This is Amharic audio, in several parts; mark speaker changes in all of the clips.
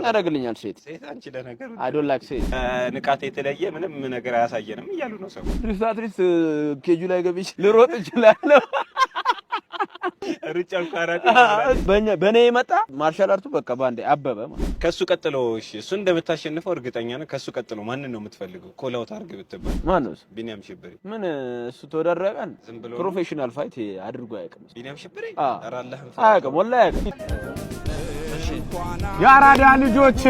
Speaker 1: ያደርግልኛል ሴት
Speaker 2: አንቺ ለነገሩ
Speaker 1: I don't like ሴት
Speaker 2: ንቃት የተለየ ምንም ነገር አያሳየንም እያሉ ነው ሰው
Speaker 1: ሪስታትሪስ ኬጁ ላይ ገብቼ ልሮጥ እችላለሁ
Speaker 2: ሩጫው ካራቴ
Speaker 1: በኔ የመጣ ማርሻል አርቱ በቃ ባንዴ አበበ ማለት
Speaker 2: ከሱ ቀጥሎ እሺ እሱ እንደምታሸንፈው እርግጠኛ ነኝ ከሱ ቀጥሎ ማን ነው የምትፈልገው ኮላውት አርግ ብትባል
Speaker 1: ማን ነው
Speaker 2: ቢኒያም ሽብሪ
Speaker 1: ምን እሱ ተወዳደረን ፕሮፌሽናል ፋይት አድርጎ አያውቅም
Speaker 2: ቢኒያም ሽብሪ አራላህ
Speaker 1: አያውቅም ወላሂ አያውቅም
Speaker 3: የአራዳ ልጆች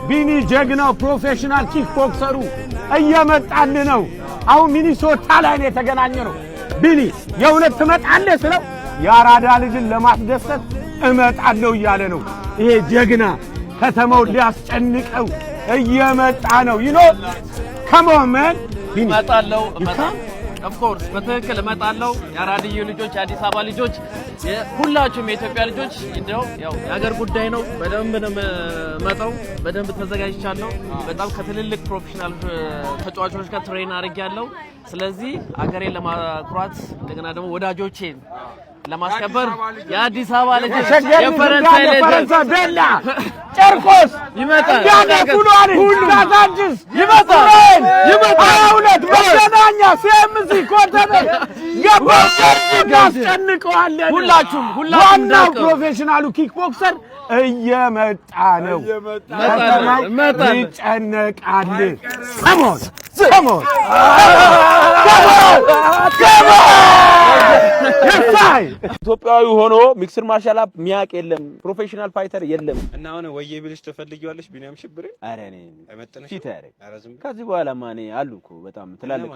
Speaker 3: ቢኒ ጀግናው ፕሮፌሽናል ኪክ ቦክሰሩ እየመጣል ነው አሁን ሚኒሶታ ላይ ነው የተገናኘነው ቢኒ የእውነት ትመጣለህ ስለው የአራዳ ልጅን ለማስደሰት እመጣለሁ እያለ ነው ይሄ ጀግና ከተማው ሊያስጨንቀው እየመጣ ነው ከመመን ቢኒ
Speaker 4: እመጣለሁ of course በትክክል እመጣለሁ የአራድዩ ልጆች የአዲስ አበባ ልጆች ሁላችሁም የኢትዮጵያ ልጆች እንደው ያው የሀገር ጉዳይ ነው በደንብ ነው መጣው በደንብ ተዘጋጅቻለሁ በጣም ከትልልቅ ፕሮፌሽናል ተጫዋቾች ጋር ትሬን አድርጌያለሁ ስለዚህ አገሬን ለማኩራት እንደገና ደግሞ ወዳጆቼን ለማስከበር የአዲስ አበባ ልጆች የፈረንሳይ ልጆች
Speaker 3: ቤላ ጨርቆስ
Speaker 4: ይመጣል
Speaker 3: ያደኩሏል ታታጅስ ይመጣል ሁለት መገናኛ ሲኤምሲ ኮተቤ ገባው ያስጨንቀዋል
Speaker 4: ሁላችሁም
Speaker 3: ዋናው ፕሮፌሽናሉ ኪክ ቦክሰር እየመጣ ነው ይጨነቃል come on
Speaker 1: ኢትዮጵያዊ ሆኖ ሚክስድ ማርሻል አርት ሚያቅ የለም ፕሮፌሽናል ፋይተር የለም
Speaker 2: እና አሁን ወዬ ብልሽ ተፈልጊዋለሽ ቢኒያም ሽብሪ
Speaker 1: አረ እኔ
Speaker 2: አይመጥነሽ
Speaker 1: ፊት ያረ ከዚህ በኋላ ማኔ አሉ እኮ በጣም ትላልቅ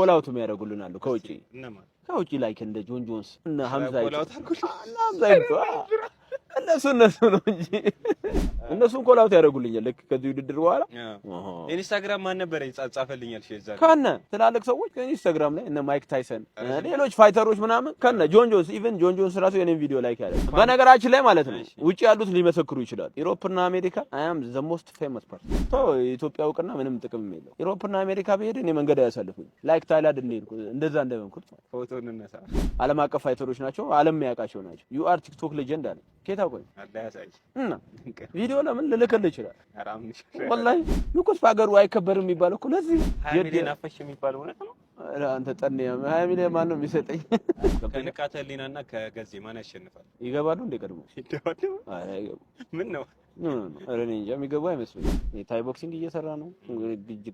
Speaker 1: ኮላውቱ የሚያደርጉልን አሉ ከውጪ ላይክ እንደ ጆን ጆንስ እና ሐምዛ እነሱ ነው እንጂ እነሱን ኮላውት ያደርጉልኛል ልክ ከዚህ ውድድር በኋላ
Speaker 2: ኢንስታግራም ማን ነበር ይጻጻፈልኛል ሸዛ
Speaker 1: ከነ ትላልቅ ሰዎች ኢንስታግራም ላይ እነ ማይክ ታይሰን ሌሎች ፋይተሮች ምናምን ከነ ጆን ጆንስ ኢቭን ጆን ጆንስ ራሱ የኔን ቪዲዮ ላይክ ያደርጋል በነገራችን ላይ ማለት ነው ውጪ ያሉት ሊመሰክሩ ይችላል ዩሮፕና አሜሪካ I am the most famous person ኢትዮጵያ ውቅና ምንም ጥቅም የለው ዩሮፕና አሜሪካ በሄድ እኔ መንገድ ያሳልፉኝ ላይክ ታይላንድ እንደዛ እንደምንኩት
Speaker 2: ፎቶ እንነሳ
Speaker 1: ዓለም አቀፍ ፋይተሮች ናቸው ዓለም ያውቃቸው ናቸው you are TikTok legend አለ ከታቆይ
Speaker 2: አዳያሳይ
Speaker 1: እና ቪዲዮ ለምን ልልከል ይችላል ወላሂ ንኩስ ባገሩ አይከበርም የሚባል እኮ ለዚህ
Speaker 2: የዲና ፈሽ የሚባል እውነት ነው
Speaker 1: አንተ ጠኔ 20 ሚሊዮን ማን ነው የሚሰጠኝ
Speaker 2: ከንቃተሊናና ከገዜ ማን ያሸንፋል
Speaker 1: ይገባሉ እንደ ቀድሞ
Speaker 2: ይደዋሉ
Speaker 1: አይ አይገቡ
Speaker 2: ምን ነው
Speaker 1: አረኔ እንጃ የሚገቡ አይመስልም ታይ ቦክሲንግ እየሰራ ነው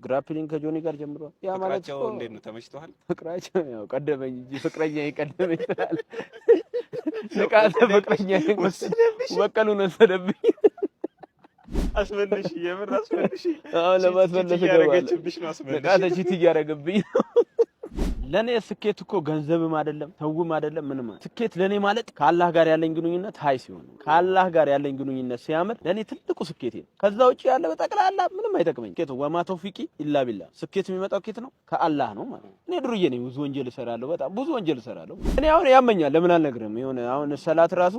Speaker 1: ግራፕሊንግ ከጆኒ ጋር ጀምሯል ያ ማለት
Speaker 2: ነው እንዴት ነው ተመችቷል
Speaker 1: ፍቅራቸው ያው ቀደመኝ እንጂ ፍቅረኛ ይቀደመኝ ይላል ንቃተ ፍቅረኛ ወቀሉን ወሰደብኝ
Speaker 2: አስመንሽ የምር አስመንሽ
Speaker 1: ለማስመለስ
Speaker 2: ያረጋችብሽ ነው አስመንሽ
Speaker 1: ንቃተ ቺት እያረገብኝ ለኔ ስኬት እኮ ገንዘብም አይደለም ተውም አይደለም ምንም ስኬት ለኔ ማለት ከአላህ ጋር ያለኝ ግንኙነት ሃይ ሲሆን ከአላህ ጋር ያለኝ ግንኙነት ሲያምር ለኔ ትልቁ ስኬት ነው ከዛ ውጪ ያለ በጠቅላላ ምንም አይጠቅመኝ ስኬት ወማ ተውፊቂ ኢላ ቢላህ ስኬት የሚመጣው ከየት ነው ከአላህ ነው ማለት እኔ ድሩዬ ነኝ ብዙ ወንጀል እሰራለሁ በጣም ብዙ ወንጀል እሰራለሁ እኔ አሁን ያመኛል ለምን አልነግርም የሆነ አሁን ሰላት ራሱ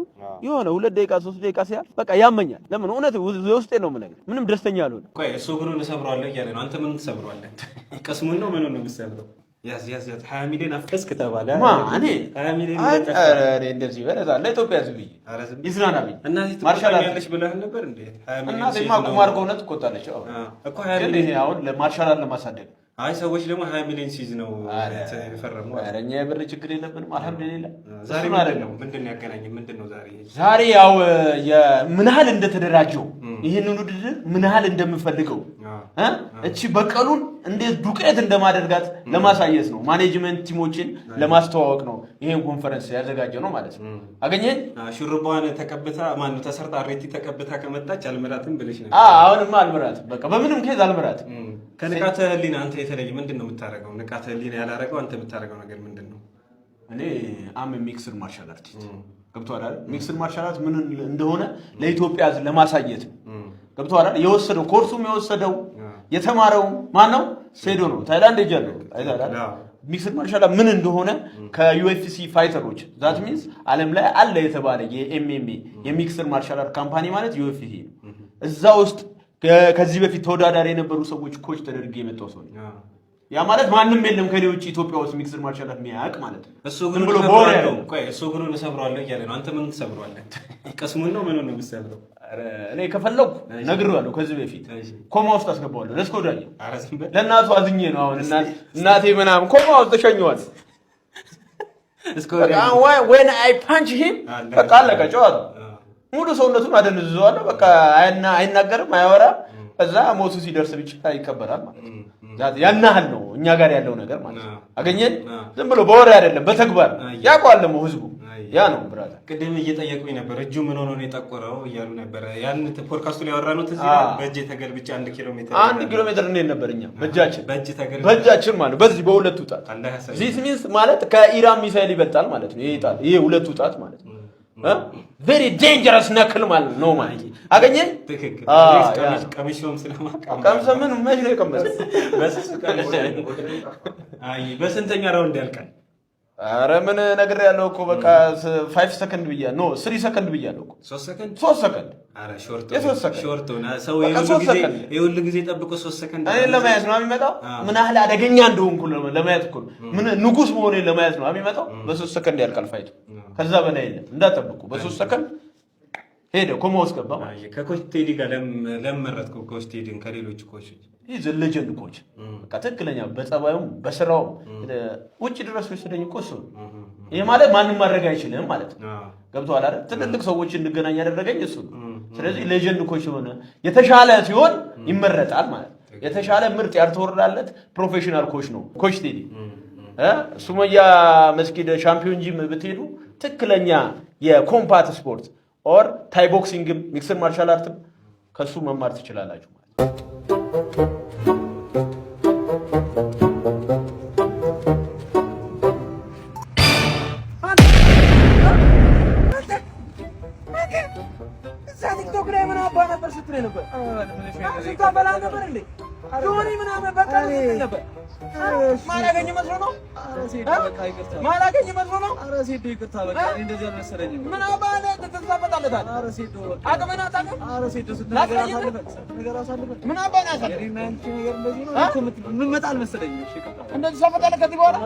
Speaker 1: የሆነ 2 ደቂቃ 3 ደቂቃ ሲያል በቃ ያመኛል ለምን እውነት ውስጤ ነው የምነግርህ ምንም ደስተኛ አልሆነ
Speaker 2: ቆይ እሱ ግሩን እሰብረዋለሁ እያለ ነው አንተ ምን ትሰብረዋለህ ቀስሙን ነው ምን ነው የምትሰብረው ያዝ 20 ሚሊዮን አፍከስክ ተባለ
Speaker 1: እኔ
Speaker 2: 20 ሚሊዮን
Speaker 1: አረ እንደዚህ በለዛ ለኢትዮጵያ ህዝብ ይዝናናብኝ
Speaker 2: እናት ማርሻል ያለሽ ብለህ ነበር እንዴ 20 ሚሊዮን
Speaker 1: እናት ማቁማር ከሆነ ትቆጣለች
Speaker 2: እኮ 20 ሚሊዮን
Speaker 1: አሁን ለማርሻል ለማሳደግ
Speaker 2: አይ ሰዎች ደግሞ 20 ሚሊዮን ሲዝ ነው ተፈረሙ
Speaker 1: አረኛ የብር ችግር የለብንም አልሐምዱሊላህ
Speaker 2: ዛሬ ምንድነው ያገናኘን ምንድነው
Speaker 1: ዛሬ ያው የምንሃል እንደተደራጀው ይሄንን ውድድር ምንሃል እንደምፈልገው እቺ በቀሉን እንዴት ዱቄት እንደማደርጋት ለማሳየት ነው ማኔጅመንት ቲሞችን ለማስተዋወቅ ነው ይሄን ኮንፈረንስ ያዘጋጀው ነው ማለት ነው አገኘን
Speaker 2: ሹሩባን ተቀብታ ማን ነው ተሰርታ አሬቲ ተቀብታ ከመጣች አልመራትም ብለሽ ነው
Speaker 1: አሁንማ አልመራትም በቃ በምንም ኬዝ አልመራትም
Speaker 2: ከንቃተ ህሊና አንተ የተለየ ምንድነው የምታረጋው ንቃተ ህሊና ያላረጋው አንተ የምታረጋው ነገር ምንድነው
Speaker 1: እኔ አም ሚክስድ ማርሻል አርቲስት ገብቷል አይደል ሚክስድ ማርሻል አርት ምን እንደሆነ ለኢትዮጵያ ለማሳየት ነው ገብቷል አይደል የወሰደው ኮርሱም የወሰደው የተማረው ማን ነው ሴዶ ነው ታይላንድ ሄጃለሁ አይታላል ሚክስድ ማርሻል አርት ምን እንደሆነ ከዩኤፍሲ ፋይተሮች ዛት ሚንስ ዓለም ላይ አለ የተባለ የኤምኤምኤ የሚክስድ ማርሻል አርት ካምፓኒ ማለት ዩኤፍሲ እዛ ውስጥ ከዚህ በፊት ተወዳዳሪ የነበሩ ሰዎች ኮች ተደርገ የመጣው ሰው ያ ማለት ማንንም የለም ከኔ ውጪ ኢትዮጵያ ውስጥ ሚክስድ ማርሻል አርት የሚያውቅ ማለት ነው
Speaker 2: እሱ ግን ብሎ ቦሬ ነው ቆይ እሱ ግን ሰብሯል እያለ ነው አንተ ምን ሰብሯል ቀስሙን ነው ምን ነው የምትሰብረው
Speaker 1: እኔ ከፈለኩ ነግሬዋለሁ ከዚህ በፊት ኮማ ውስጥ አስገባዋለሁ ለስኮዳኛ ለእናቱ አዝኜ ነው አሁን እናቴ ምናምን ኮማ ውስጥ ተሸኘዋል when I punch him በቃ አለቀ ጨዋታ ሙሉ ሰውነቱን አደንዝዘዋለሁ በቃ አይናገርም አያወራም እዛ ሞቱ ሲደርስ ብቻ ይከበራል ማለት ነው ያናህል ነው እኛ ጋር ያለው ነገር ማለት ነው አገኘን ዝም ብሎ በወሬ አይደለም በተግባር ያውቃል ደግሞ ህዝቡ ያ ነው ብራዘር
Speaker 2: ቅድም እየጠየቁኝ ነበር እጁ ምን ሆኖ ነው የጠቆረው እያሉ ነበር ያን ፖድካስቱ ላይ ያወራነው እዚህ በእጅ ተገልብጬ 1 ኪሎ ሜትር እንዴት ነበርኛ በእጃችን ማለት በዚህ በሁለት ጣት this means ማለት ከኢራን ሚሳኤል ይበልጣል ማለት ነው ይሄ ሁለት ጣት ማለት ነው very dangerous knuckle ማለት ነው ማለት አገኘን ትክክል ቀሚሾም ስለማቃም
Speaker 1: ቀምሰምን መች ነው የቀመሰ
Speaker 2: በስንተኛ ራውንድ ያልቃል
Speaker 1: አረ ምን ነገር ያለው እኮ በቃ 5 ሰከንድ ብያ ነው 3 ሰከንድ ብያለሁ እኮ 3 ሰከንድ
Speaker 2: አረ ሾርት ነው ሰው ይሁን ጊዜ ጠብቆ 3 ሰከንድ
Speaker 1: እኔ ለማየት ነው የሚመጣው ምን ያህል አደገኛ እንደሆንኩ ለማየት እኮ ምን ንጉስ መሆኔን ለማየት ነው የሚመጣው በ3 ሰከንድ ያልቃል ፋይቱ ከዛ በላይ የለም እንዳጠብቁ በ3 ሰከንድ ሄደ ኮሞስ ገባ
Speaker 2: ከኮች ቴዲ ጋር ለመረጥኩ ኮች ቴዲን ከሌሎች ኮች
Speaker 1: ይሄ ሌጀንድ ኮች በቃ ትክክለኛ በጸባዩም በስራው ውጭ ድረስ ወሰደኝ እኮ እሱ ይሄ ማለት ማንንም ማድረግ አይችልም ማለት ነው ገብቷል አይደል ትልልቅ ሰዎች እንገናኝ ያደረገኝ እሱ ስለዚህ ሌጀንድ ኮች ሆነ የተሻለ ሲሆን ይመረጣል ማለት የተሻለ ምርጥ ያልተወራለት ፕሮፌሽናል ኮች ነው ኮች ቴዲ ሱመያ መስጊድ ሻምፒዮን ጂም ብትሄዱ ትክክለኛ የኮምባት ስፖርት ኦር ታይ ቦክሲንግ ሚክስድ ማርሻል አርት ከሱ መማር ትችላላችሁ ማለት
Speaker 5: ቲክቶክ ላይ ምን አባ ነበር ስትለኝ ነበር ሲታበላ ነበር እንዴ ጆኒ ምናምን በቃ ነበር ማላገኝ መስሎ ነው ማላገኝ መስሎ ነው ኧረ ሴዶ ይቅርታ በቃ እንደዚህ አልመሰለኝም ምን አባ ተተዛበታለታል ኧረ ሴዶ በቃ አቅመና ታቀ ኧረ ሴዶ ነገር አሳልፈን ምን አባ ነው ያሳልፈን ነገር እንደዚህ ነው እኮ ምን መጣ አልመሰለኝም እሺ ይቅርታ እንደዚህ ሰፈታለ ከዚህ በኋላ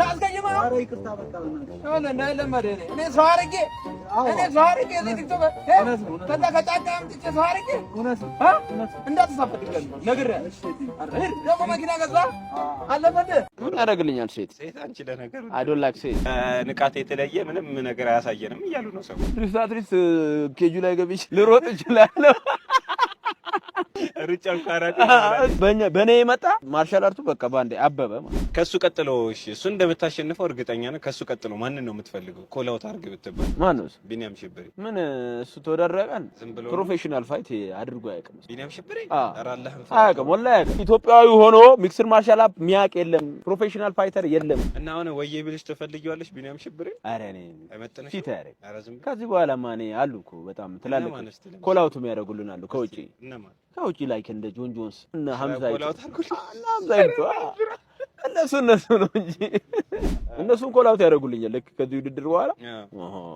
Speaker 5: ላስገኝማ ኧረ ይቅርታ በቃ ወላ እንዳይለመደ እኔ ሰው አድርጌ እዚህ ቲክቶክ ከዛ ከጫካ አምጥቼ ሰው አድርጌ እውነት እንዳትሳፈጥልኝ ነግሬሃለሁ እሺ ደግሞ መኪና ገዛ አለፈደ
Speaker 1: ምን ያደርግልኛል ሴት
Speaker 2: አንቺ ለነገሩ
Speaker 1: አይ ዶንት ላይክ ሴት
Speaker 2: ንቃት የተለየ ምንም ነገር አያሳየንም እያሉ ነው ሰው
Speaker 1: ሪስታትሪስ ኬጁ ላይ ገብቼ ልሮጥ እችላለሁ
Speaker 2: ሩጫው ካራቴ
Speaker 1: በኔ የመጣ ማርሻል አርቱ በቃ ባንዴ አበበ ማለት
Speaker 2: ከሱ ቀጥሎ እሺ እሱ እንደምታሸንፈው እርግጠኛ ነኝ ከሱ ቀጥሎ ማን ነው የምትፈልገው ኮላውት አድርገህ ብትባል
Speaker 1: ማን ነው
Speaker 2: ቢኒያም ሽብሪ
Speaker 1: ምን እሱ ተወዳደረቀን ፕሮፌሽናል ፋይት አድርጎ አያውቅም
Speaker 2: ቢኒያም ሽብሪ አራላህ
Speaker 1: አያውቅም ወላሂ ኢትዮጵያዊ ሆኖ ሚክስድ ማርሻል አርት ሚያቅ የለም ፕሮፌሽናል ፋይተር የለም
Speaker 2: እና አሁን ወዬ ብልሽ ተፈልጊዋለሽ ቢኒያም ሽብሪ
Speaker 1: አረ እኔ
Speaker 2: አይመጥነሽ
Speaker 1: ፊት ያረግ ከዚህ በኋላ ማኔ አሉ እኮ በጣም ትላልቅ ኮላውቱ የሚያደርጉልን አሉ ከውጪ ከውጪ ላይክ እንደ ጆን ጆንስ እና ሐምዛ እነሱ ነው እንጂ እነሱን ኮላውት ያደርጉልኛል ልክ ከዚህ ውድድር በኋላ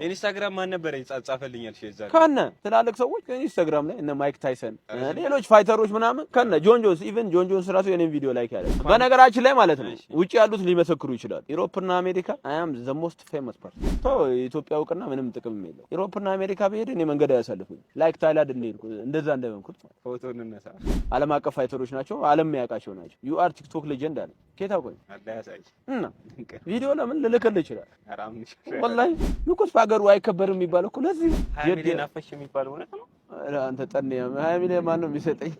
Speaker 2: ኢንስታግራም ማን ነበር ይጻጻፈልኛል ሼዛል
Speaker 1: ከነ ትላልቅ ሰዎች ኢንስታግራም ላይ እነ ማይክ ታይሰን ሌሎች ፋይተሮች ምናምን ከነ ጆን ጆንስ ኢቭን ጆን ጆንስ ራሱ የኔን ቪዲዮ ላይክ ያደርጋል በነገራችን ላይ ማለት ነው ውጪ ያሉት ሊመሰክሩ ይችላል ኢሮፕና አሜሪካ አይ አም ዘ ሞስት ፌመስ ፐርሰን ኢትዮጵያ እውቅና ምንም ጥቅም የለው ኢሮፕና አሜሪካ በሄድ እኔ መንገድ ያሳልፉኝ ላይክ ታይላንድ እንደዛ እንደምንኩት
Speaker 2: ፎቶ እንነሳ
Speaker 1: ዓለም አቀፍ ፋይተሮች ናቸው ዓለም የሚያውቃቸው ናቸው ዩ አር ቲክቶክ ሌጀንድ አለ ኬታ ቆይ
Speaker 2: አዳያሳይ
Speaker 1: እና ቪዲዮ ለምን ልልክልህ ይችላል ወላሂ ንኩስ ባገሩ አይከበርም የሚባለው እኮ ለዚህ
Speaker 2: ሀይሚሌን አፈሽ የሚባለው እውነት ነው
Speaker 1: አንተ ጠንያ ሀይሚሌ ማን ነው የሚሰጠኝ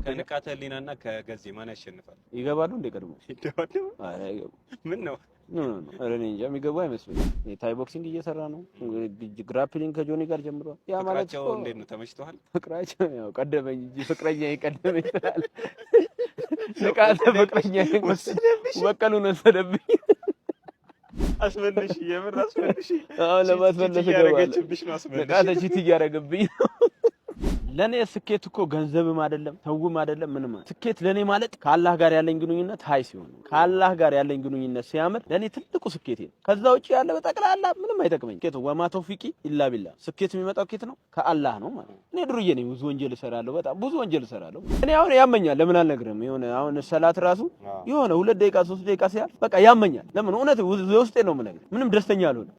Speaker 2: ከንቃተ ህሊናና ከገዜ ማን ያሸንፋል
Speaker 1: ይገባሉ እንደ ቀድሞ
Speaker 2: ይደዋሉ
Speaker 1: አይ አይገቡ
Speaker 2: ምን ነው
Speaker 1: ኧረ እኔ እንጃ የሚገቡ አይመስለኝም ታይ ቦክሲንግ እየሰራ ነው ግራፕሊንግ ከጆኒ ጋር ጀምሯል ያ ማለት
Speaker 2: ነው እንዴት ነው ተመችቷል
Speaker 1: ፍቅራቸው ያው ቀደመኝ እንጂ ፍቅረኛ ይቀደመኝ ይላል ንቃተ ፍቅረኛ በቀሉን ወሰደብኝ
Speaker 2: አስመለሽ የምር አስመለሽ
Speaker 1: ለማስመለስ
Speaker 2: ያረጋችብሽ ነው አስመለሽ
Speaker 1: ንቃተ ቺት ያረጋብኝ ለኔ ስኬት እኮ ገንዘብም አይደለም ተውም አይደለም ምንም ስኬት ለኔ ማለት ከአላህ ጋር ያለኝ ግንኙነት ሃይ ሲሆን ከአላህ ጋር ያለኝ ግንኙነት ሲያምር ለኔ ትልቁ ስኬት ነው ከዛ ውጪ ያለ በጠቅላላ ምንም አይጠቅመኝ ስኬት ወማ ተውፊቂ ኢላ ቢላህ ስኬት የሚመጣው ከየት ነው ከአላህ ነው ማለት እኔ ድሩዬ ነኝ ብዙ ወንጀል እሰራለሁ በጣም ብዙ ወንጀል እሰራለሁ እኔ አሁን ያመኛል ለምን አልነግርህም የሆነ አሁን ሰላት ራሱ የሆነ 2 ደቂቃ 3 ደቂቃ ሲያል በቃ ያመኛል ለምን እውነት ውስጤ ነው የምነግርህ ምንም ደስተኛ አልሆንም